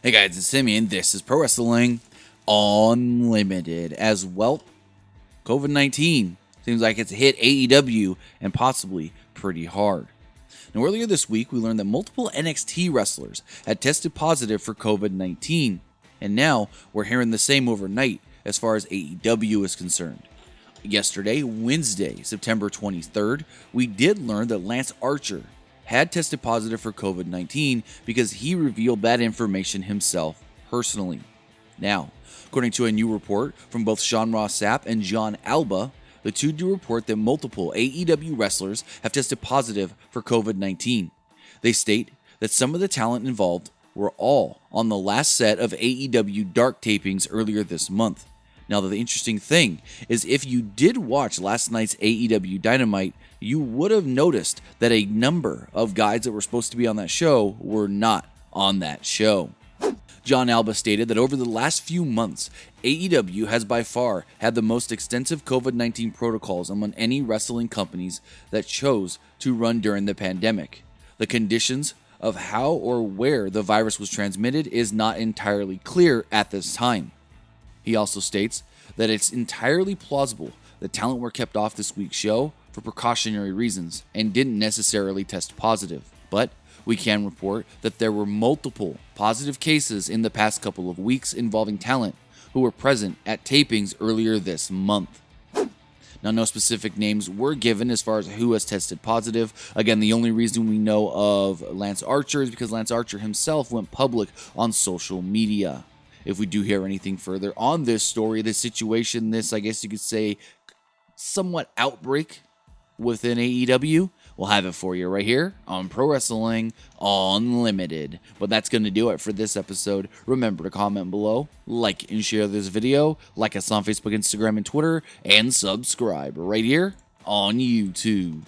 Hey guys, it's Timmy, and this is Pro Wrestling Unlimited. As well, COVID-19 seems like it's hit AEW and possibly pretty hard. Now, earlier this week, we learned that multiple NXT wrestlers had tested positive for COVID-19, and now we're hearing the same overnight as far as AEW is concerned. Yesterday, Wednesday, September 23rd, we did learn that Lance Archer had tested positive for COVID-19 because he revealed that information himself personally. Now, according to a new report from both Sean Ross Sapp and John Alba, the two do report that multiple AEW wrestlers have tested positive for COVID-19. They state that some of the talent involved were all on the last set of AEW Dark tapings earlier this month. Now, the interesting thing is if you did watch last night's AEW Dynamite, you would have noticed that a number of guys that were supposed to be on that show were not on that show. John Alba stated that over the last few months, AEW has by far had the most extensive COVID-19 protocols among any wrestling companies that chose to run during the pandemic. The conditions of how or where the virus was transmitted is not entirely clear at this time. He also states that it's entirely plausible that talent were kept off this week's show for precautionary reasons and didn't necessarily test positive. But we can report that there were multiple positive cases in the past couple of weeks involving talent who were present at tapings earlier this month. Now, no specific names were given as far as who has tested positive. Again, the only reason we know of Lance Archer is because Lance Archer himself went public on social media. If we do hear anything further on this story, this situation, this, I guess you could say, somewhat outbreak within AEW, we'll have it for you right here on Pro Wrestling Unlimited. But that's going to do it for this episode. Remember to comment below, like and share this video, like us on Facebook, Instagram, and Twitter, and subscribe right here on YouTube.